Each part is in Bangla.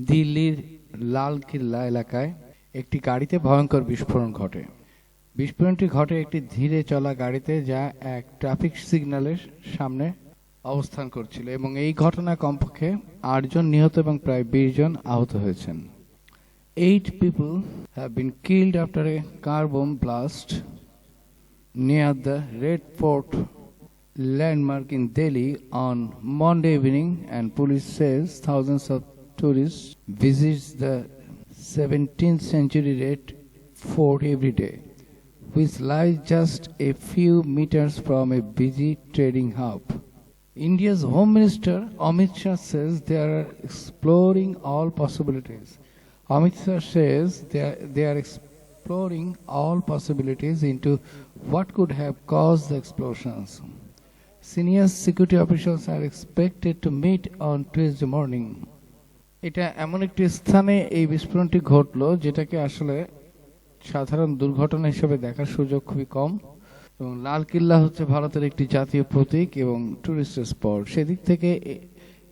দিল্লির লাল কিল্লা এলাকায় একটি গাড়িতে ভয়ঙ্কর বিস্ফোরণ ঘটে। বিস্ফোরণটি ঘটে একটি ধীরে চলা গাড়িতে, যা এক ট্রাফিক সিগন্যালের সামনে অবস্থান করছিল, এবং এই ঘটনায় কমপক্ষে 8 জন নিহত এবং প্রায় 20 জন আহত হয়েছেন। 8 people have been killed after a car bomb blast near the Red Fort landmark in Delhi on Monday evening, and police says thousands of tourists visit the 17th century Red Fort every day, which lies just a few meters from a busy trading hub. India's Home Minister Amit Shah says they are exploring all possibilities. Amit Shah says they are exploring all possibilities into what could have caused the explosions. Senior security officials are expected to meet on Tuesday morning. এটা এমন একটি স্থানে এই বিস্ফোরণটি ঘটলো যেটাকে আসলে সাধারণ দুর্ঘটনা হিসেবে দেখার সুযোগ খুবই কম, এবং লাল কিল্লা হচ্ছে ভারতের একটি জাতীয় প্রতীক এবং টুরিস্ট স্পট। সেদিক থেকে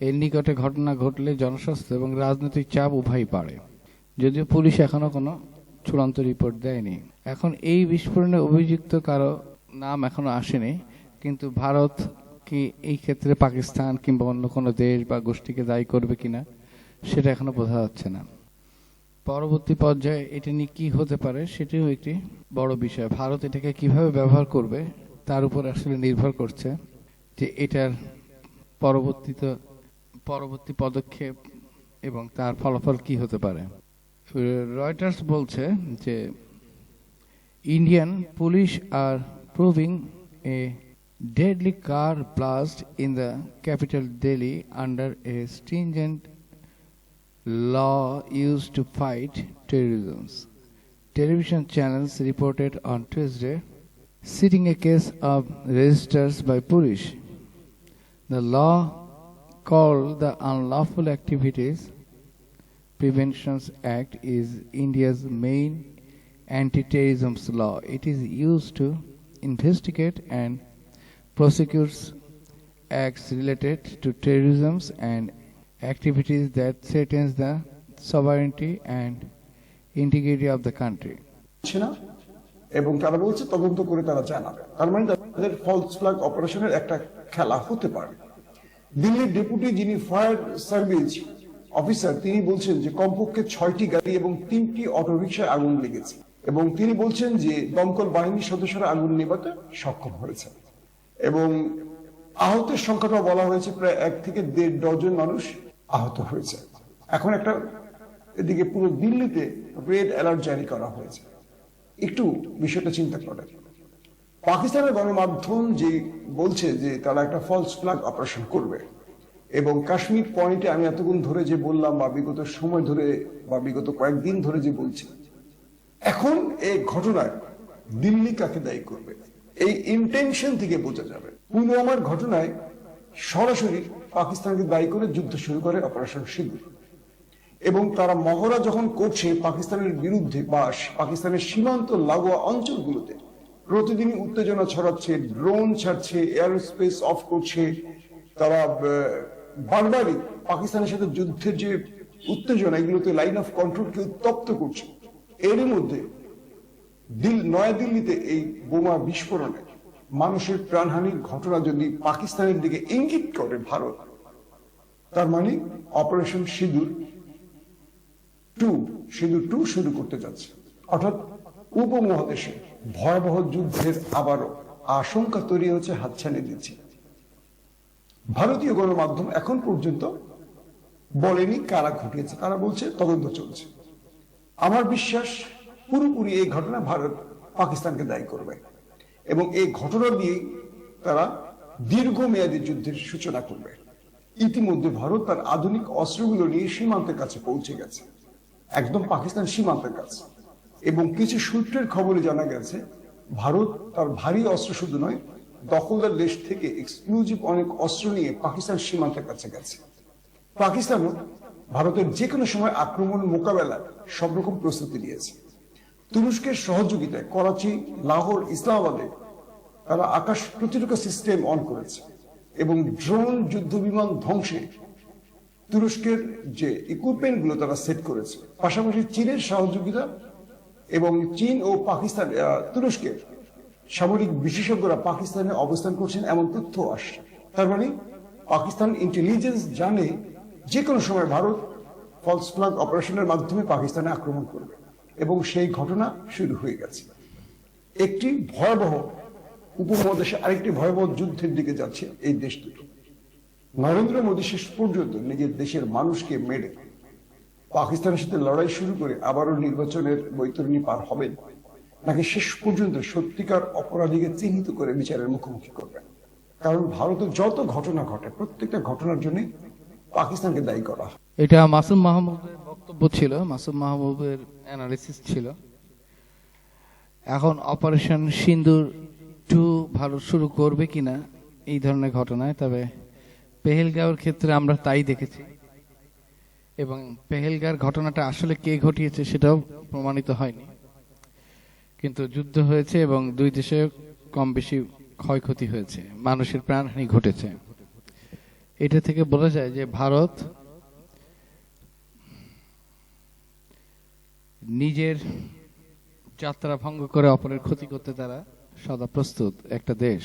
এর নিকটে ঘটনা ঘটলে জনস্বাস্থ্য এবং রাজনৈতিক চাপ উভয়ই বাড়ে, যদিও পুলিশ এখনো কোনো চূড়ান্ত রিপোর্ট দেয়নি। এখন এই বিস্ফোরণে অভিযুক্ত কারো নাম এখনো আসেনি, কিন্তু ভারত কি এই ক্ষেত্রে পাকিস্তান কিংবা অন্য কোনো দেশ বা গোষ্ঠীকে দায়ী করবে কিনা সেটা এখনো বোঝা যাচ্ছে না। পরবর্তী পর্যায়ে এটা নিয়ে কি হতে পারে সেটিও একটি বড় বিষয়। ভারত এটাকে কিভাবে ব্যবহার করবে তার উপর আসলে নির্ভর করছে যে এটার পরবর্তী পদক্ষেপ এবং তার ফলাফল কি হতে পারে। রয়টার্স বলছে যে Indian police R proving A deadly car blast in the capital Delhi under a stringent law used to fight terrorism. Television channels reported on Tuesday, citing a case of registers by police. The law, called the Unlawful Activities Prevention Act, is India's main anti-terrorism law. It is used to investigate and prosecutes acts related to terrorism and activities that threaten the sovereignty and integrity of the country. এবং তারা বলছে তদন্ত করে তারা জানাবে। তার মানে তাদের ফলস ফ্ল্যাগ অপারেশনের একটা খেলা হতে পারে। দিল্লির ডেপুটি যিনি ফায়ার সার্ভিস অফিসার, তিনি বলছেন যে কমপক্ষে 6টি গাড়ি এবং 3টি অটোরিকশায় আগুন লেগেছে, এবং তিনি বলছেন যে দমকল বাহিনীর সদস্যরা আগুন নেভাতে সক্ষম হয়েছে, এবং আহতের সংখ্যাটা বলা হয়েছে প্রায় 1 থেকে 1.5 ডজন মানুষ আহত হয়েছে। এখন একটা এদিকে পুরো দিল্লিতে রেড অ্যালার্ট জারি করা হয়েছে। একটু বিষয়টা চিন্তা করে পাকিস্তানের গণমাধ্যম যে বলছে যে তারা একটা ফলস ফ্ল্যাগ অপারেশন করবে, এবং কাশ্মীর পয়েন্টে আমি এতক্ষণ ধরে যে বললাম বা বিগত সময় ধরে বা বিগত কয়েকদিন ধরে যে বলছি, এখন এই ঘটনায় দিল্লি কাকে দায়ী করবে এই ইন্টেনশন থেকে বোঝা যাবে। পুলওয়ামার ঘটনায় সরাসরি পাকিস্তানকে দায়ী করে যুদ্ধ শুরু করে অপারেশন সিঁদুর, এবং তারা মহড়া যখন করছে পাকিস্তানের বিরুদ্ধে বা পাকিস্তানের সীমান্ত লাগোয়া অঞ্চলগুলোতে, প্রতিদিনই উত্তেজনা ছড়াচ্ছে, ড্রোন ছাড়ছে, এয়ার স্পেস অফ করছে, তারা বারবারই পাকিস্তানের সাথে যুদ্ধের যে উত্তেজনা এগুলোতে লাইন অফ কন্ট্রোলকে উত্তপ্ত করছে। এরই মধ্যে নয়াদিল্লিতে এই বোমা বিস্ফোরণে মানুষের প্রাণহানির ঘটনা যদি পাকিস্তানের দিকে ইঙ্গিত করে ভারত, তার মানে অপারেশন সিঁদুর 2 শুরু করতে যাচ্ছে, অর্থাৎ উপমহাদেশে ভয়াবহ যুদ্ধের আবারও আশঙ্কা তৈরি হচ্ছে, হাতছানি দিচ্ছে। ভারতীয় গণমাধ্যম এখন পর্যন্ত বলেনি কারা ঘটিয়েছে, তারা বলছে তদন্ত চলছে। আমার বিশ্বাস পুরোপুরি এই ঘটনা ভারত পাকিস্তানকে দায়ী করবে, এবং এই ঘটনা দিয়ে তারা দীর্ঘমেয়াদী যুদ্ধের সূচনা করবে। ইতিমধ্যে ভারত তার আধুনিক অস্ত্রগুলো নিয়ে সীমান্তের কাছে পৌঁছে গেছে, একদম পাকিস্তান সীমান্তের কাছে, এবং কিছু সূত্রের খবরে জানা গেছে ভারত তার ভারী অস্ত্র শুধু নয়, দখলদার দেশ থেকে এক্সক্লুসিভ অনেক অস্ত্র নিয়ে পাকিস্তান সীমান্তের কাছে গেছে। পাকিস্তানও ভারতের যে কোনো সময় আক্রমণ মোকাবেলার সব রকম প্রস্তুতি নিয়েছে। তুরস্কের সহযোগিতায় করাচি, লাহোর, ইসলামাবাদে তারা আকাশ প্রতিরক্ষা সিস্টেম অন করেছে, এবং ড্রোন যুদ্ধ বিমান ধ্বংসে তুরস্কের যে ইকুইপমেন্ট গুলো তারা সেট করেছে, পাশাপাশি চীনের সহযোগিতা এবং চীন ও পাকিস্তান, তুরস্কের সামরিক বিশেষজ্ঞরা পাকিস্তানে অবস্থান করছেন এমন তথ্য আসছে। তার মানে পাকিস্তান ইন্টেলিজেন্স জানে যে কোনো সময় ভারত ফলস ফ্ল্যাগ অপারেশনের মাধ্যমে পাকিস্তানে আক্রমণ করবে, এবং সেই ঘটনা শুরু হয়ে গেছে। একটি ভয়াবহ উপমহাদেশে আরেকটি ভয়াবহ যুদ্ধের দিকে যাচ্ছে এই দেশ দুটো। নরেন্দ্র মোদী শেষ পর্যন্ত নিজের দেশের মানুষকে মেরে পাকিস্তানের সাথে লড়াই শুরু করে আবারও নির্বাচনের বৈতরণী পার হবেন, নাকি শেষ পর্যন্ত সত্যিকার অপরাধীকে চিহ্নিত করে বিচারের মুখোমুখি করবেন? কারণ ভারতে যত ঘটনা ঘটে প্রত্যেকটা ঘটনার জন্য পাকিস্তানকে দায়ী করা হয়। এটা মাসুম মাহমুদের বক্তব্য ছিল, মাসুম মাহমুদের অ্যানালিসিস ছিল। এখন অপারেশন সিন্দুর 2 ভারত শুরু করবে কিনা এই ধরনের ঘটনায়, তবে পেহেলগাঁওয়ের ক্ষেত্রে আমরা তাই দেখেছি, এবং পেহেলগাঁওর ঘটনাটা আসলে কে ঘটিয়েছে সেটাও প্রমাণিত হয়নি, কিন্তু যুদ্ধ হয়েছে এবং দুই দেশে কম বেশি ক্ষয়ক্ষতি হয়েছে, মানুষের প্রাণহানি ঘটেছে। এটা থেকে বোঝা যায় যে ভারত নিজের যাত্রা ভঙ্গ করে অপরের ক্ষতি করতে তারা সদা প্রস্তুত একটা দেশ।